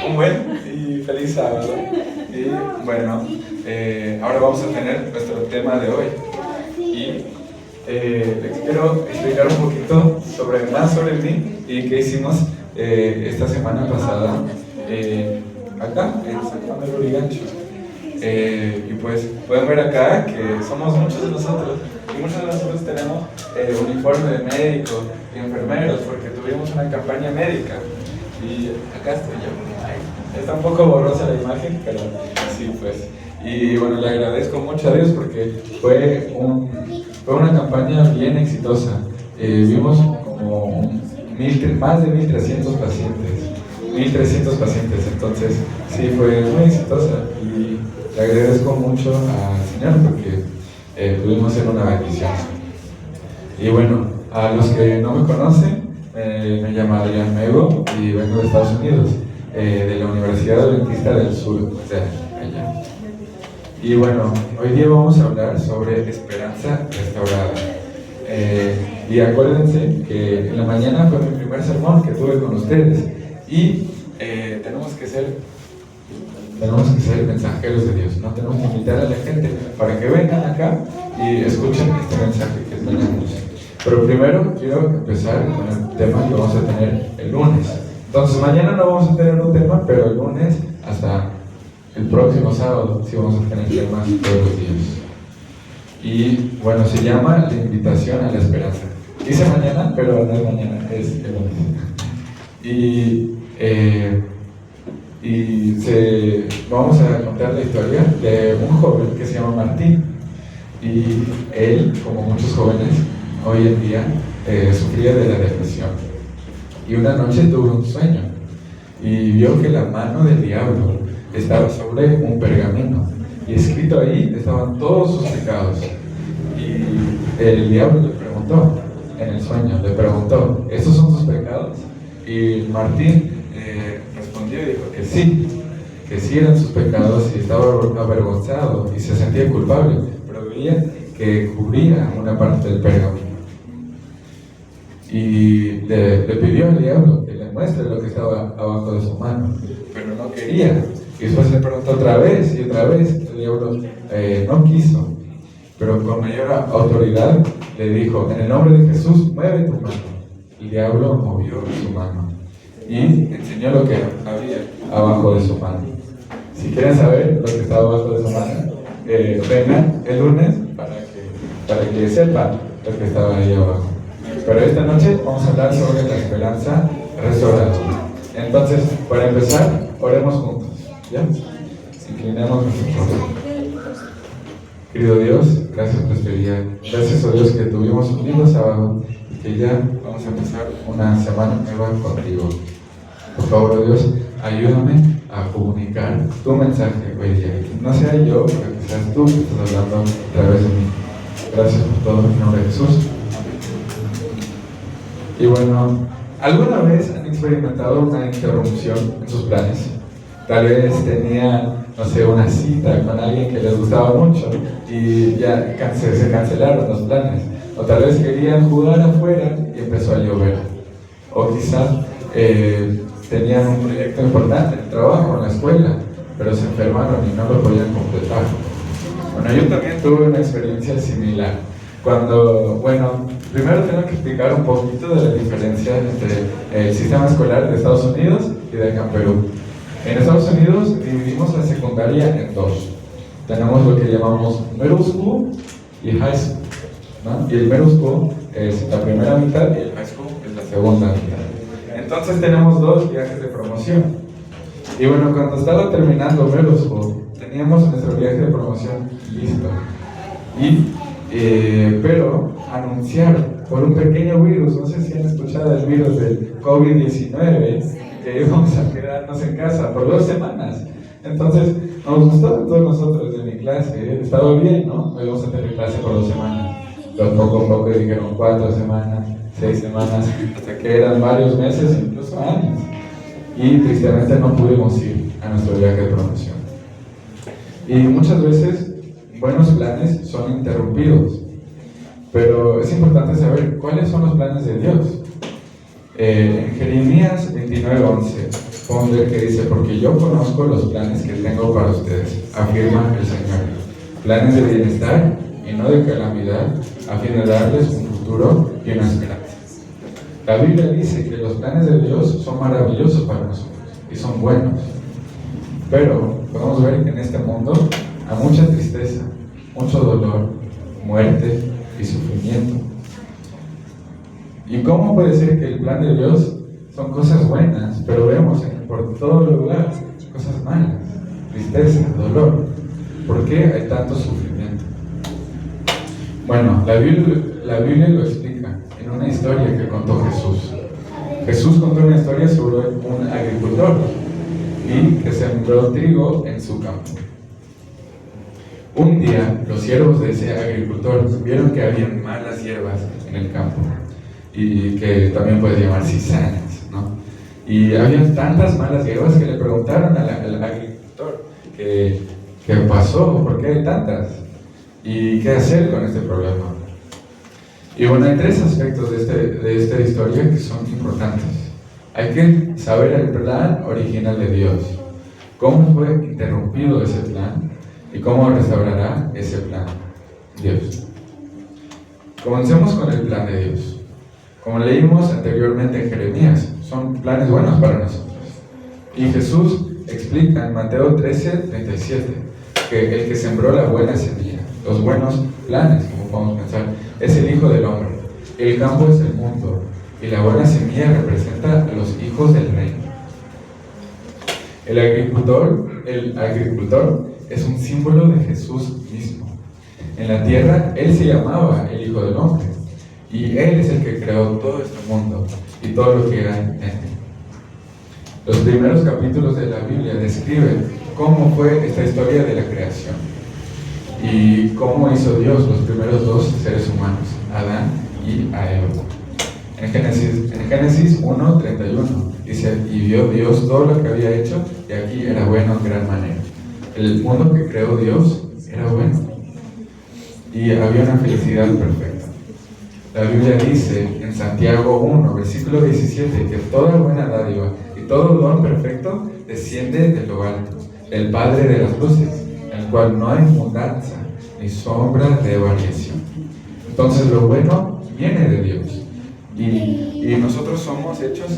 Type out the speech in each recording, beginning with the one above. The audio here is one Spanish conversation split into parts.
un buen y feliz sábado. Y bueno, ahora vamos a tener nuestro tema de hoy. Y les quiero explicar un poquito más sobre mí y qué hicimos esta semana pasada acá en San Juan del Lurigancho. Y pues pueden ver acá que somos muchos de nosotros y muchos de nosotros tenemos uniforme de médico y enfermeros porque tuvimos una campaña médica. Y acá estoy yo. Está un poco borrosa la imagen, pero sí, pues. Y bueno, le agradezco mucho a Dios porque fue una campaña bien exitosa. Vimos como más de 1,300 pacientes. 1,300 pacientes, entonces sí, fue muy exitosa. Y le agradezco mucho al Señor porque pudimos hacer una bendición. Y bueno, a los que no me conocen, me llamo Adrián Mego y vengo de Estados Unidos, de la Universidad Adventista del Sur, o sea, allá. Y bueno, hoy día vamos a hablar sobre esperanza restaurada. Y acuérdense que en la mañana fue mi primer sermón que tuve con ustedes y tenemos que ser mensajeros de Dios, ¿no? Tenemos que invitar a la gente para que vengan acá y escuchen este mensaje que tenemos. Pero primero quiero empezar con el tema que vamos a tener el lunes. Entonces mañana no vamos a tener un tema, pero el lunes hasta el próximo sábado sí vamos a tener temas todos los días. Y bueno, se llama la invitación a la esperanza. Dice mañana, pero no es mañana, es el lunes. Vamos a contar la historia de un joven que se llama Martín. Y él, como muchos jóvenes hoy en día, sufría de la depresión. Y una noche tuvo un sueño y vio que la mano del diablo estaba sobre un pergamino y escrito ahí estaban todos sus pecados. Y el diablo le preguntó, en el sueño, le preguntó, ¿estos son tus pecados? Y Martín respondió y dijo que sí eran sus pecados y estaba avergonzado y se sentía culpable, pero veía que cubría una parte del pergamino. Y le pidió al diablo que le muestre lo que estaba abajo de su mano, pero no quería. Y después le preguntó otra vez y otra vez. El diablo no quiso, pero con mayor autoridad le dijo, en el nombre de Jesús, mueve tu mano. El diablo movió su mano y enseñó lo que había abajo de su mano. Si quieren saber lo que estaba abajo de su mano, vengan el lunes para que sepan lo que estaba ahí abajo. Pero esta noche vamos a hablar sobre la esperanza restaurada. Entonces, para empezar, oremos juntos, ¿ya? Inclinemos nuestros rostros. Querido Dios, gracias por este día. Gracias a Dios que tuvimos un lindo sábado y que ya vamos a empezar una semana nueva contigo. Por favor, Dios, ayúdame a comunicar tu mensaje hoy día. Que no sea yo, pero que seas tú que estás hablando a través de mí. Gracias por todo, en nombre de Jesús. Y bueno, ¿alguna vez han experimentado una interrupción en sus planes? Tal vez tenían, no sé, una cita con alguien que les gustaba mucho y ya se cancelaron los planes. O tal vez querían jugar afuera y empezó a llover. O quizás tenían un proyecto importante en el trabajo, en la escuela, pero se enfermaron y no lo podían completar. Bueno, yo también tuve una experiencia similar. Primero tengo que explicar un poquito de la diferencia entre el sistema escolar de Estados Unidos y de acá en Perú. En Estados Unidos dividimos la secundaria en dos. Tenemos lo que llamamos middle school y high school, ¿no? Y el middle school es la primera mitad y el high school es la segunda mitad. Entonces tenemos dos viajes de promoción. Y bueno, cuando estaba terminando middle school, teníamos nuestro viaje de promoción listo. Pero anunciaron por un pequeño virus, no sé si han escuchado el virus del COVID-19, que íbamos a quedarnos en casa por 2 semanas. Entonces nos gustó a todos nosotros de mi clase, estaba bien, ¿no? Hoy vamos a tener clase por 2 semanas. Pero poco a poco dijeron 4 semanas, 6 semanas, hasta que eran varios meses, incluso años. Y tristemente no pudimos ir a nuestro viaje de promoción. Y muchas veces buenos planes son interrumpidos, pero es importante saber cuáles son los planes de Dios. En Jeremías 29:11 podemos ver que dice: porque yo conozco los planes que tengo para ustedes, afirma el Señor, planes de bienestar y no de calamidad, a fin de darles un futuro y una esperanza. La Biblia dice que los planes de Dios son maravillosos para nosotros y son buenos, pero podemos ver que en este mundo hay mucha tristeza, mucho dolor, muerte y sufrimiento. ¿Y cómo puede ser que el plan de Dios son cosas buenas, pero vemos por todo lugar cosas malas, tristeza, dolor? ¿Por qué hay tanto sufrimiento? Bueno, la Biblia lo explica en una historia que contó Jesús. Jesús contó una historia sobre un agricultor y que sembró trigo en su campo. Un día, los siervos de ese agricultor vieron que había malas hierbas en el campo, y que también puede llamar cizañas, ¿no? Y había tantas malas hierbas que le preguntaron al agricultor qué pasó, por qué hay tantas y qué hacer con este problema. Y bueno, hay tres aspectos de esta historia que son importantes. Hay que saber el plan original de Dios, cómo fue interrumpido ese plan y cómo restaurará ese plan Dios. Comencemos con el plan de Dios. Como leímos anteriormente en Jeremías, son planes buenos para nosotros. Y Jesús explica en Mateo 13:37 que el que sembró la buena semilla, los buenos planes, como podemos pensar, es el Hijo del Hombre. El campo es el mundo y la buena semilla representa a los hijos del reino. El agricultor es un símbolo de Jesús mismo. En la tierra, Él se llamaba el Hijo del Hombre. Y Él es el que creó todo este mundo y todo lo que hay en él. Los primeros capítulos de la Biblia describen cómo fue esta historia de la creación y cómo hizo Dios los primeros dos seres humanos, Adán y a Eva. En Génesis 1:31 dice: y vio Dios todo lo que había hecho, y aquí era bueno en gran manera. El mundo que creó Dios era bueno y había una felicidad perfecta. La Biblia dice en Santiago 1, versículo 17, que toda buena dádiva y todo don perfecto desciende de lo alto, del Padre de las luces, en el cual no hay mudanza ni sombra de variación. Entonces lo bueno viene de Dios y nosotros somos hechos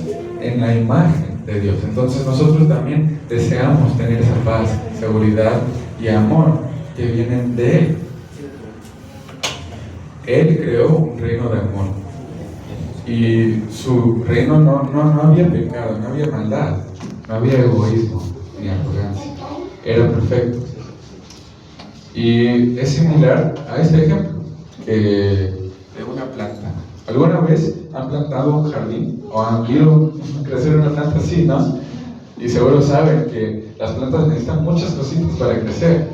en la imagen de Dios. Entonces nosotros también deseamos tener esa paz, seguridad y amor que vienen de Él. Él creó un reino de amor y su reino no había pecado, no había maldad, no había egoísmo ni arrogancia, era perfecto. Y es similar a este ejemplo de una planta. ¿Alguna vez han plantado un jardín o han visto crecer una planta así, no? Y seguro saben que las plantas necesitan muchas cositas para crecer,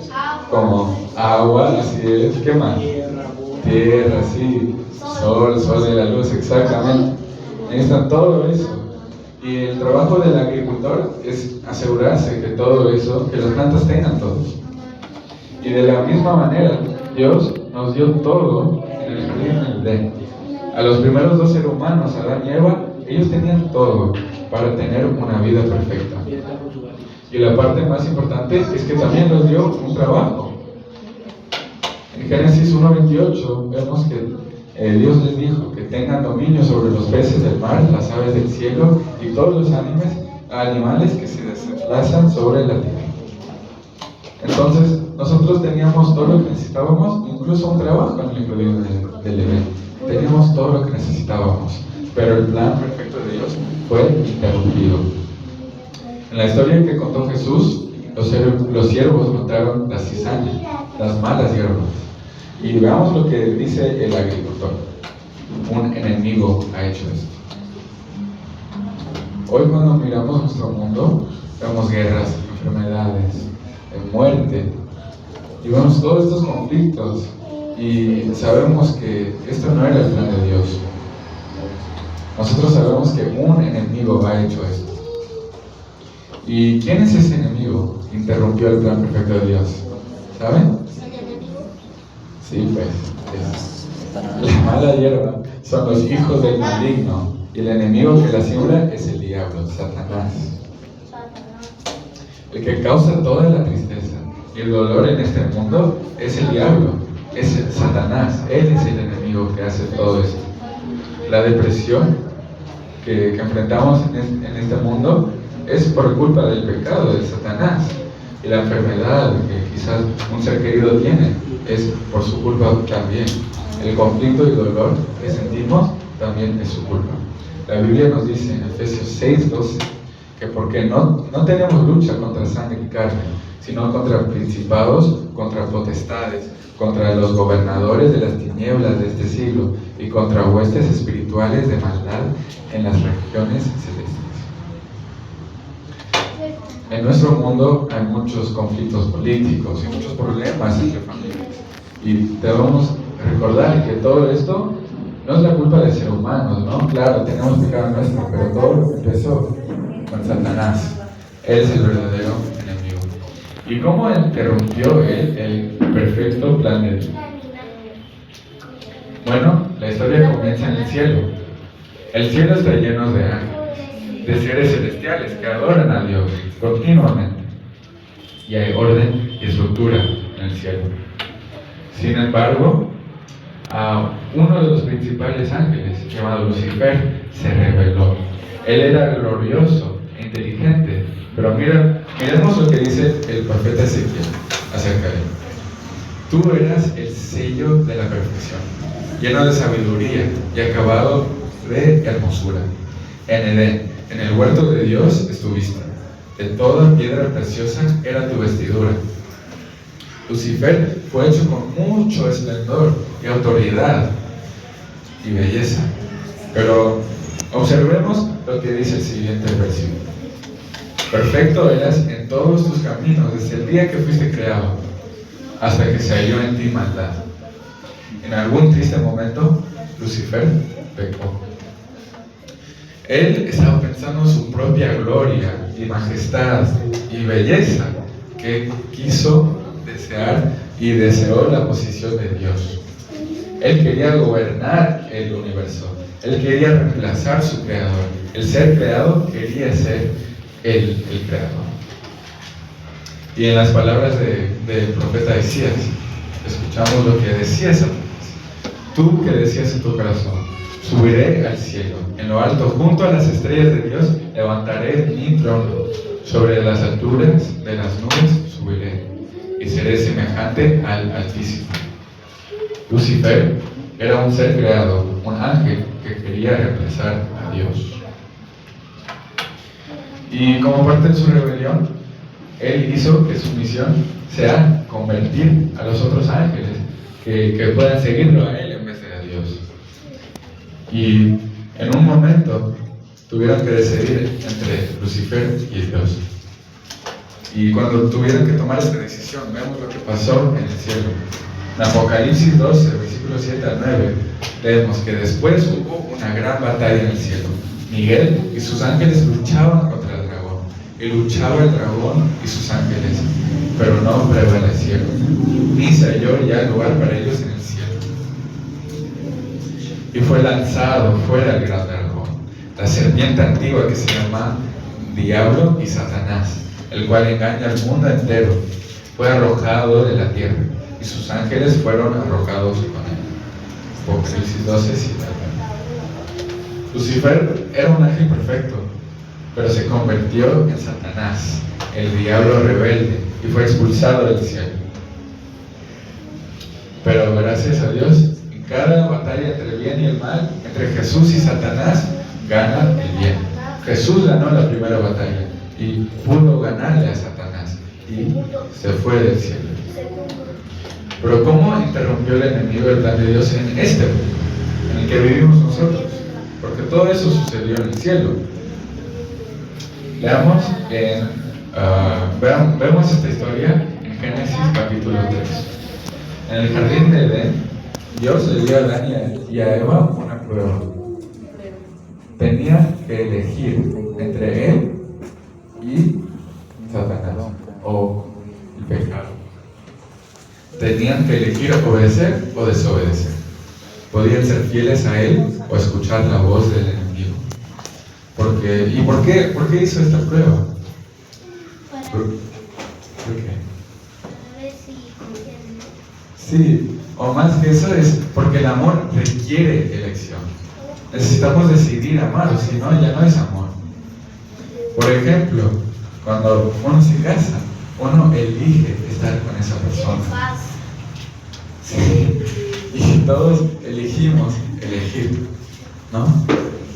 como agua, así es, ¿qué más? Tierra, sí, sol de la luz, exactamente. Necesitan todo eso. Y el trabajo del agricultor es asegurarse que todo eso, que las plantas tengan todo. Y de la misma manera, Dios nos dio todo en el jardín del Edén. A los primeros dos seres humanos, Adán y Eva, ellos tenían todo para tener una vida perfecta. Y la parte más importante es que también nos dio un trabajo. En Génesis 1:28 vemos que Dios les dijo que tengan dominio sobre los peces del mar, las aves del cielo y todos los animales que se desplazan sobre la tierra. Entonces, nosotros teníamos todo lo que necesitábamos, incluso un trabajo en el jardín del Edén. Teníamos todo lo que necesitábamos, pero el plan perfecto de Dios fue interrumpido. En la historia que contó Jesús, los siervos notaron las cizañas, las malas hierbas. Y veamos lo que dice el agricultor. Un enemigo ha hecho esto. Hoy cuando miramos nuestro mundo, vemos guerras, enfermedades, muerte, y vemos todos estos conflictos y sabemos que esto no era el plan de Dios. Nosotros sabemos que un enemigo ha hecho esto. ¿Y quién es ese enemigo que interrumpió el plan perfecto de Dios? ¿Saben? Sí, pues, la mala hierba son los hijos del maligno y el enemigo que la siembra es el diablo, Satanás. El que causa toda la tristeza y el dolor en este mundo es el diablo, es Satanás. Él es el enemigo que hace todo esto. La depresión que enfrentamos en este mundo es por culpa del pecado de Satanás. Y la enfermedad que quizás un ser querido tiene es por su culpa también. El conflicto y dolor que sentimos también es su culpa. La Biblia nos dice en Efesios 6:12 que porque no tenemos lucha contra sangre y carne, sino contra principados, contra potestades, contra los gobernadores de las tinieblas de este siglo y contra huestes espirituales de maldad en las regiones celestes. En nuestro mundo hay muchos conflictos políticos y muchos problemas entre familias. Y debemos recordar que todo esto no es la culpa del ser humano, ¿no? Claro, tenemos pecado nuestro, pero todo empezó con Satanás. Él es el verdadero enemigo. ¿Y cómo interrumpió él el perfecto plan de Dios? Bueno, la historia comienza en el cielo. El cielo está lleno de ángeles, de seres celestiales que adoran a Dios continuamente. Y hay orden y estructura en el cielo. Sin embargo, uno de los principales ángeles, llamado Lucifer, se rebeló. Él era glorioso e inteligente, pero miremos lo que dice el profeta Ezequiel acerca de él. Tú eras el sello de la perfección, lleno de sabiduría y acabado de hermosura. En Edén, en el huerto de Dios estuviste. De toda piedra preciosa era tu vestidura. Lucifer fue hecho con mucho esplendor y autoridad y belleza. Pero observemos lo que dice el siguiente versículo. Perfecto eras en todos tus caminos desde el día que fuiste creado, hasta que se halló en ti maldad. En algún triste momento, Lucifer pecó. Él estaba pensando en su propia gloria y majestad y belleza, que quiso desear y deseó la posición de Dios. Él quería gobernar el universo. Él quería reemplazar su creador. El ser creado quería ser el creador. Y en las palabras del profeta Isaías, escuchamos lo que decía Satanás. Tú que decías en tu corazón, subiré al cielo, en lo alto, junto a las estrellas de Dios, levantaré mi trono. Sobre las alturas de las nubes subiré, y seré semejante al Altísimo. Lucifer era un ser creado, un ángel que quería reemplazar a Dios. Y como parte de su rebelión, él hizo que su misión sea convertir a los otros ángeles que puedan seguirlo a él en vez de a Dios. Y en un momento tuvieron que decidir entre Lucifer y Dios. Y cuando tuvieron que tomar esta decisión, vemos lo que pasó en el cielo. En Apocalipsis 12, versículos 7 al 9, vemos que después hubo una gran batalla en el cielo. Miguel y sus ángeles luchaban contra el dragón. Y luchaba el dragón y sus ángeles, pero no prevalecieron, ni se halló ya lugar para ellos en el cielo. Y fue lanzado fuera el gran dragón, la serpiente antigua que se llama Diablo y Satanás, el cual engaña al mundo entero. Fue arrojado de la tierra, y sus ángeles fueron arrojados con él. Apocalipsis 12, 7. Lucifer era un ángel perfecto, pero se convirtió en Satanás, el diablo rebelde, y fue expulsado del cielo. Pero gracias a Dios, en cada batalla entre el bien y el mal, entre Jesús y Satanás, gana el bien. Jesús ganó la primera batalla y pudo ganarle a Satanás y se fue del cielo. Pero ¿cómo interrumpió el enemigo el plan de Dios en este mundo, en el que vivimos nosotros? Porque todo eso sucedió en el cielo. Leamos vemos esta historia en Génesis capítulo 3. En el jardín de Edén, Dios le dio a Adán y a Eva una prueba. Tenía que elegir entre él y Satanás, o el pecado. Tenían que elegir obedecer o desobedecer. Podían ser fieles a él o escuchar la voz del enemigo. ¿Y por qué hizo esta prueba? ¿Por qué? Sí, o más que eso es porque el amor requiere elección. Necesitamos decidir amar, o si no, ya no es amor. Por ejemplo, cuando uno se casa, uno elige estar con esa persona. Sí, y todos elegimos elegir, ¿no?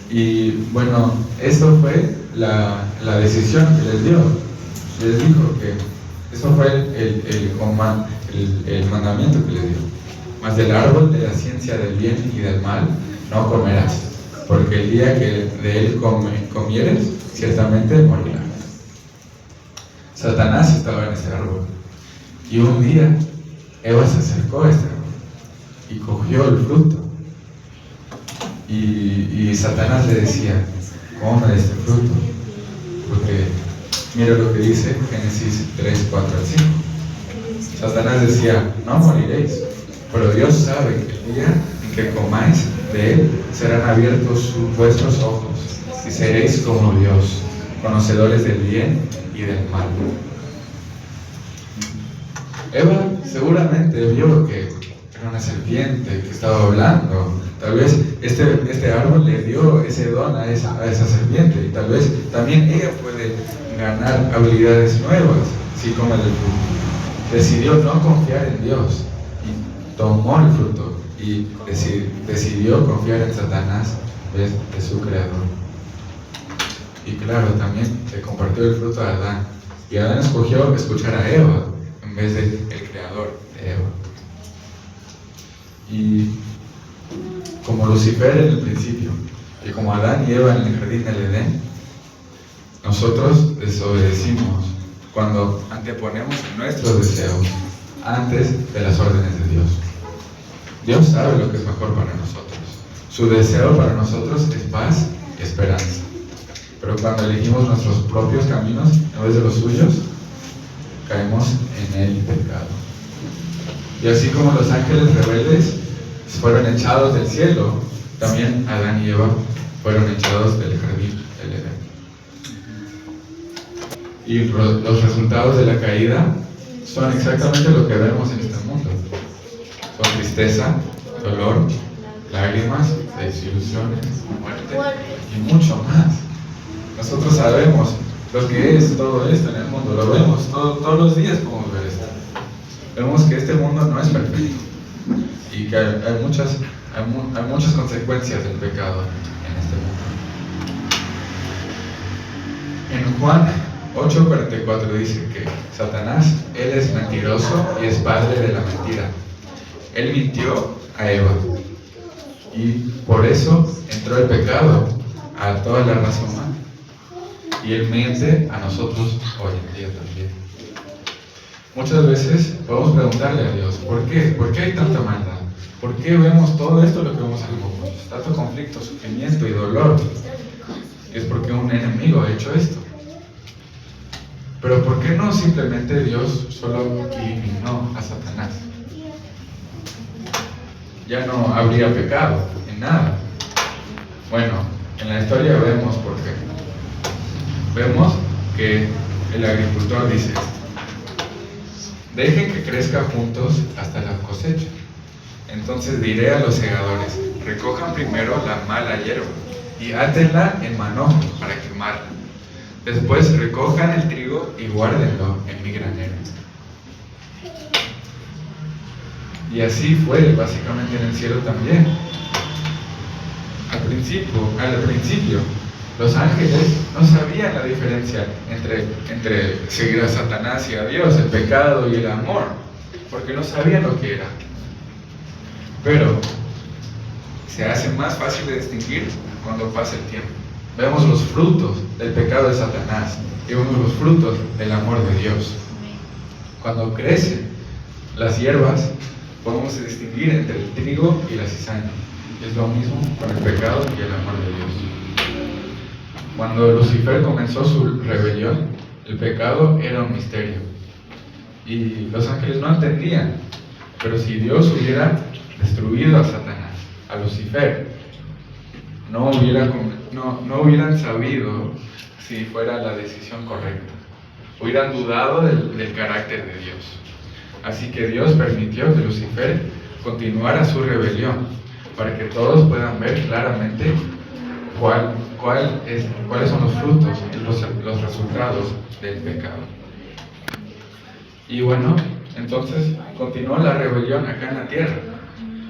Y bueno, eso fue la decisión que les dio. Les dijo que eso fue el mandamiento que les dio. Mas del árbol de la ciencia del bien y del mal no comerás, porque el día que de él comieres, ciertamente morirás. Satanás estaba en ese árbol, y un día Eva se acercó a este árbol y cogió el fruto. Y Satanás le decía: come de este fruto, porque mira lo que dice Génesis 3, 4 al 5. Satanás decía: no moriréis, pero Dios sabe que el día en que comáis de él serán abiertos vuestros ojos y seréis como Dios, conocedores del bien y del mal. Eva seguramente vio que era una serpiente que estaba hablando. Tal vez este árbol le dio ese don a esa serpiente, y tal vez también ella puede ganar habilidades nuevas si come del fruto. Decidió no confiar en Dios y tomó el fruto, y decidió confiar en Satanás en vez de su creador. Y claro, también le compartió el fruto a Adán, y Adán escogió escuchar a Eva en vez del creador de Eva. Y como Lucifer en el principio, y como Adán y Eva en el jardín del Edén, nosotros desobedecimos cuando anteponemos nuestros deseos antes de las órdenes de Dios. Dios sabe lo que es mejor para nosotros. Su deseo para nosotros es paz y esperanza. Pero cuando elegimos nuestros propios caminos en vez de los suyos, caemos en el pecado. Y así como los ángeles rebeldes fueron echados del cielo, también Adán y Eva fueron echados del jardín del Edén. Y los resultados de la caída son exactamente lo que vemos en este mundo. Son tristeza, dolor, lágrimas, desilusiones, muerte y mucho más. Nosotros sabemos lo que es todo esto en el mundo, lo vemos todos los días, podemos ver esto. Vemos que este mundo no es perfecto y que hay muchas consecuencias del pecado en este mundo. En Juan 8:44 dice que Satanás, él es mentiroso y es padre de la mentira. Él mintió a Eva, y por eso entró el pecado a toda la raza humana. Y él miente a nosotros hoy en día también. Muchas veces podemos preguntarle a Dios: ¿por qué? ¿Por qué hay tanta maldad? ¿Por qué vemos todo esto lo que vemos en el mundo? Tanto conflicto, sufrimiento y dolor. Es porque un enemigo ha hecho esto. Pero ¿por qué no simplemente Dios solo eliminó a Satanás? Ya no habría pecado en nada. Bueno, en la historia vemos por qué. Vemos que el agricultor dice esto: dejen que crezca juntos hasta la cosecha. Entonces diré a los segadores: recojan primero la mala hierba y átenla en manojo para quemarla. Después recojan el trigo y guárdenlo en mi granero. Y así fue básicamente en el cielo también. Al principio, los ángeles no sabían la diferencia entre seguir a Satanás y a Dios, el pecado y el amor, porque no sabían lo que era. Pero se hace más fácil de distinguir cuando pasa el tiempo. Vemos los frutos del pecado de Satanás y vemos los frutos del amor de Dios. Cuando crecen las hierbas, podemos distinguir entre el trigo y la cizaña. Es lo mismo con el pecado y el amor de Dios. Cuando Lucifer comenzó su rebelión, el pecado era un misterio y los ángeles no entendían. Pero si Dios hubiera destruido a Satanás, a Lucifer, no hubieran sabido si fuera la decisión correcta. hubieran dudado del carácter de Dios. Así que Dios permitió que Lucifer continuara su rebelión, para que todos puedan ver claramente cuáles son los frutos, los resultados del pecado. Y bueno, entonces continuó la rebelión acá en la tierra.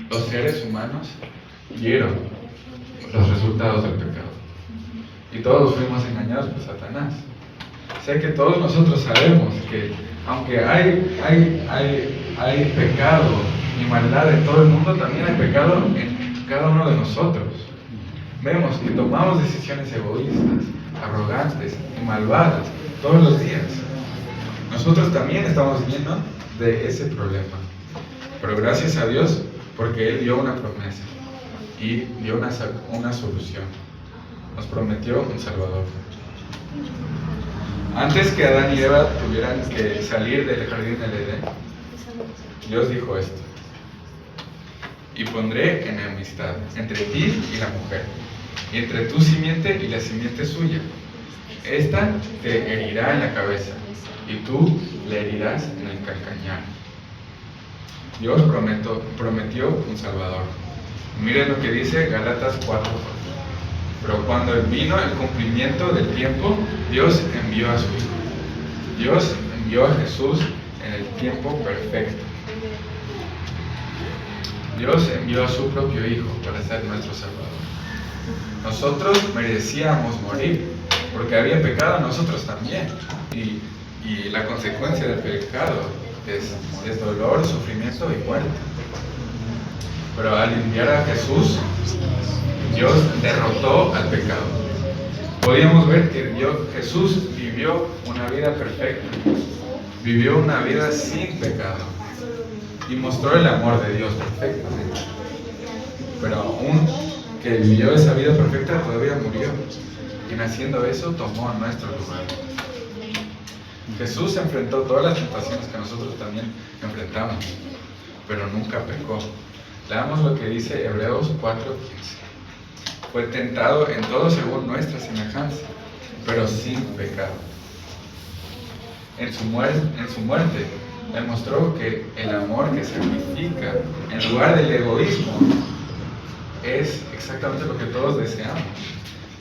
Los seres humanos vieron los resultados del pecado. Y todos fuimos engañados por Satanás. Sé que todos nosotros sabemos que aunque hay pecado y maldad en todo el mundo, también hay pecado en cada uno de nosotros. Vemos que tomamos decisiones egoístas, arrogantes y malvadas todos los días. Nosotros también estamos llenos de ese problema. Pero gracias a Dios, porque Él dio una promesa y dio una solución. Nos prometió un Salvador. Antes que Adán y Eva tuvieran que salir del jardín del Edén, Dios dijo esto: y pondré enemistad entre ti y la mujer, y entre tu simiente y la simiente suya. Esta te herirá en la cabeza, y tú le herirás en el calcañar. Dios prometió un Salvador. Miren lo que dice Gálatas 4:4. Pero cuando vino el cumplimiento del tiempo, Dios envió a su Hijo. Dios envió a Jesús en el tiempo perfecto. Dios envió a su propio Hijo para ser nuestro Salvador. Nosotros merecíamos morir, porque había pecado nosotros también. Y la consecuencia del pecado es dolor, sufrimiento y muerte. Pero al enviar a Jesús, Dios derrotó al pecado. Podíamos ver que Jesús vivió una vida perfecta, vivió una vida sin pecado y mostró el amor de Dios perfectamente. Pero aún que vivió esa vida perfecta, todavía murió, y haciendo eso tomó nuestro lugar. Jesús enfrentó todas las tentaciones que nosotros también enfrentamos, pero nunca pecó. Leamos lo que dice Hebreos 4:15. Fue tentado en todo según nuestra semejanza, pero sin pecado. En su muerte demostró que el amor que sacrifica en lugar del egoísmo es exactamente lo que todos deseamos.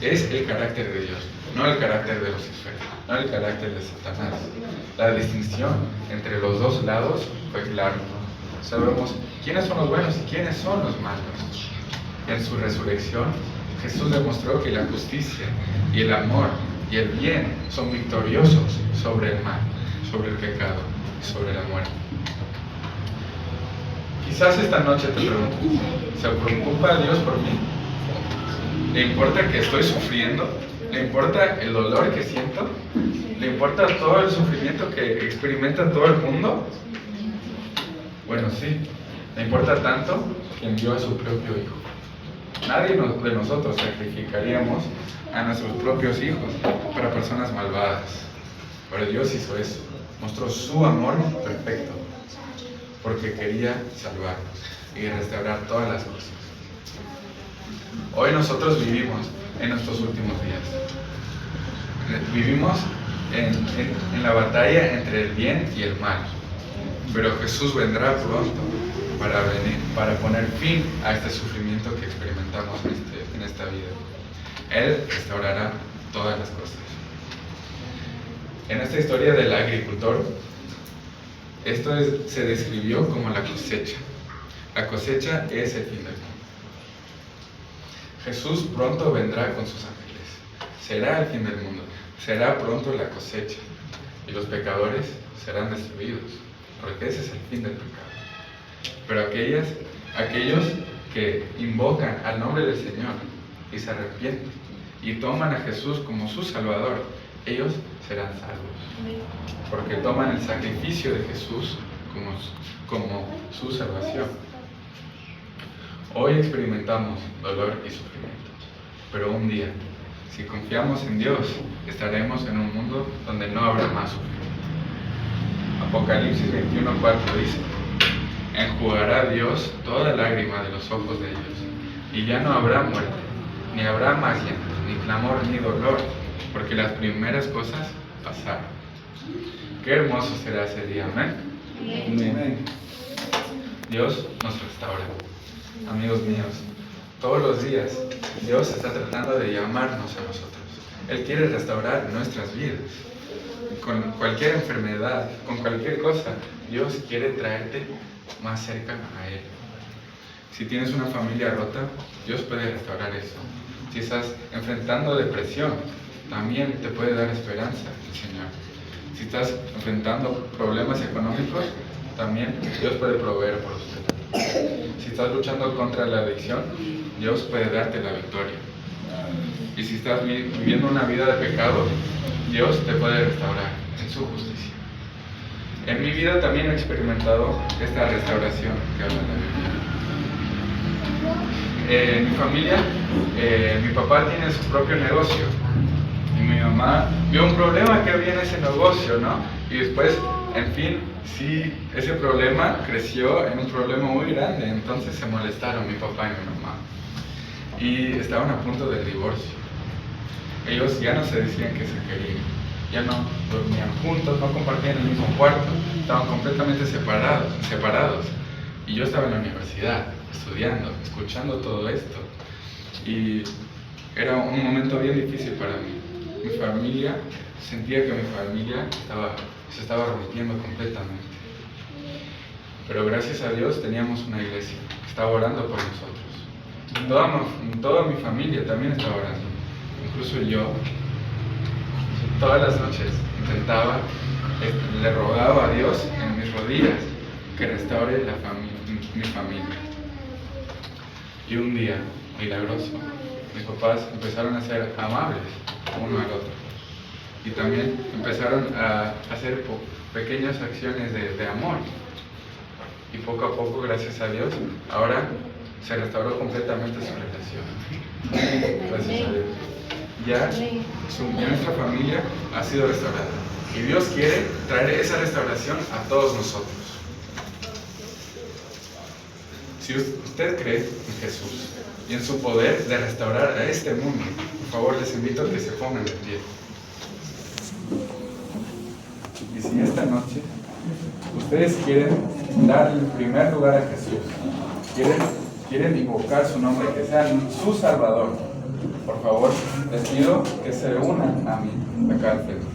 Es el carácter de Dios, no el carácter de Lucifer, no el carácter de Satanás. La distinción entre los dos lados fue clara. Sabemos quiénes son los buenos y quiénes son los malos. En su resurrección, Jesús demostró que la justicia y el amor y el bien son victoriosos sobre el mal, sobre el pecado y sobre la muerte. Quizás esta noche te preguntes: ¿se preocupa Dios por mí? ¿Le importa que estoy sufriendo? ¿Le importa el dolor que siento? ¿Le importa todo el sufrimiento que experimenta todo el mundo? Bueno, sí, le importa tanto que envió a su propio Hijo. Nadie de nosotros sacrificaríamos a nuestros propios hijos para personas malvadas. Pero Dios hizo eso, mostró su amor perfecto, porque quería salvarnos y restaurar todas las cosas. Hoy nosotros vivimos en nuestros últimos días. Vivimos en la batalla entre el bien y el mal. Pero Jesús vendrá pronto para poner fin a este sufrimiento que experimentamos en esta vida. Él restaurará todas las cosas. En esta historia del agricultor, esto se describió como la cosecha. La cosecha es el fin del mundo. Jesús pronto vendrá con sus ángeles. Será el fin del mundo. Será pronto la cosecha. Y los pecadores serán destruidos, porque ese es el fin del pecado. Pero aquellos que invocan al nombre del Señor y se arrepienten y toman a Jesús como su Salvador, ellos serán salvos, porque toman el sacrificio de Jesús como su salvación. Hoy experimentamos dolor y sufrimiento, pero un día, si confiamos en Dios, estaremos en un mundo donde no habrá más sufrimiento. Apocalipsis 21:4 dice: enjugará Dios toda lágrima de los ojos de ellos, y ya no habrá muerte, ni habrá más llanto, ni clamor, ni dolor, porque las primeras cosas pasaron. Qué hermoso será ese día, amén. Amén. Dios nos restaura. Amigos míos, todos los días Dios está tratando de llamarnos a nosotros. Él quiere restaurar nuestras vidas. Con cualquier enfermedad, con cualquier cosa, Dios quiere traerte más cerca a Él. Si tienes una familia rota, Dios puede restaurar eso. Si estás enfrentando depresión, también te puede dar esperanza el Señor. Si estás enfrentando problemas económicos, también Dios puede proveer por usted. Si estás luchando contra la adicción, Dios puede darte la victoria. Y si estás viviendo una vida de pecado, Dios te puede restaurar en su justicia. En mi vida también he experimentado esta restauración que habla la Biblia. En mi familia, mi papá tiene su propio negocio y mi mamá vio un problema que había en ese negocio, ¿no? Y después, en fin, sí, ese problema creció en un problema muy grande, entonces se molestaron mi papá y mi mamá. Y estaban a punto del divorcio. Ellos ya no se decían que se querían, ya no dormían juntos, no compartían el mismo cuarto, estaban completamente separados. Y yo estaba en la universidad, estudiando, escuchando todo esto. Y era un momento bien difícil para mí. Mi familia, sentía que mi familia se estaba rompiendo completamente. Pero gracias a Dios teníamos una iglesia que estaba orando por nosotros. Toda mi familia también estaba orando. Incluso yo, todas las noches intentaba, le rogaba a Dios en mis rodillas que restaure mi familia. Y un día, milagroso, mis papás empezaron a ser amables uno al otro. Y también empezaron a hacer pequeñas acciones de amor. Y poco a poco, gracias a Dios, ahora se restauró completamente su relación. Gracias a Dios. Ya nuestra familia ha sido restaurada. Y Dios quiere traer esa restauración a todos nosotros. Si usted cree en Jesús y en su poder de restaurar a este mundo, por favor les invito a que se pongan de pie. Y si esta noche ustedes quieren dar el primer lugar a Jesús, quieren invocar su nombre, que sea su Salvador, por favor, les pido que se unan a mí acá al frente.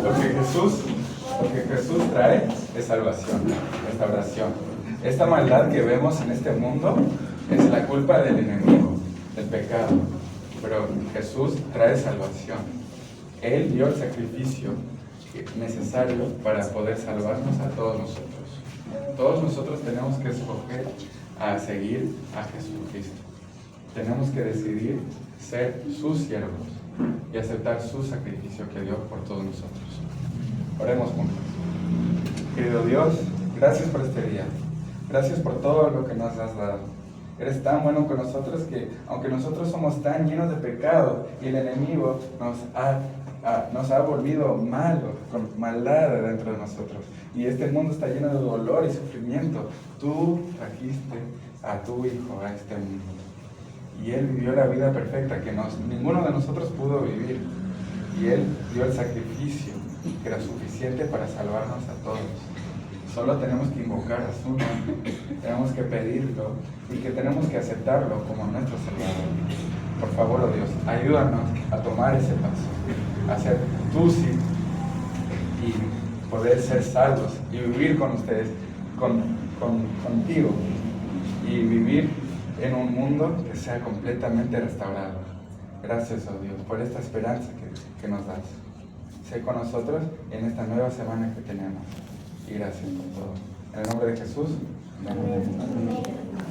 Lo que Jesús trae es salvación, restauración. Esta maldad que vemos en este mundo es la culpa del enemigo, del pecado. Pero Jesús trae salvación. Él dio el sacrificio necesario para poder salvarnos a todos nosotros. Todos nosotros tenemos que escoger a seguir a Jesucristo. Tenemos que decidir ser sus siervos y aceptar su sacrificio que dio por todos nosotros. Oremos juntos. Querido Dios, gracias por este día. Gracias por todo lo que nos has dado. Eres tan bueno con nosotros que, aunque nosotros somos tan llenos de pecado y el enemigo nos ha volvido malos, con maldad dentro de nosotros, y este mundo está lleno de dolor y sufrimiento, tú trajiste a tu Hijo a este mundo. Y Él vivió la vida perfecta que ninguno de nosotros pudo vivir. Y Él dio el sacrificio que era suficiente para salvarnos a todos. Solo tenemos que invocar a su nombre, tenemos que pedirlo y que tenemos que aceptarlo como nuestro Salvador. Por favor, oh Dios, ayúdanos a tomar ese paso, a ser tu sí y poder ser salvos y vivir con ustedes, contigo, y vivir en un mundo que sea completamente restaurado. Gracias, oh Dios, por esta esperanza que nos das. Sé con nosotros en esta nueva semana que tenemos. Y gracias por todo. En el nombre de Jesús. Amén.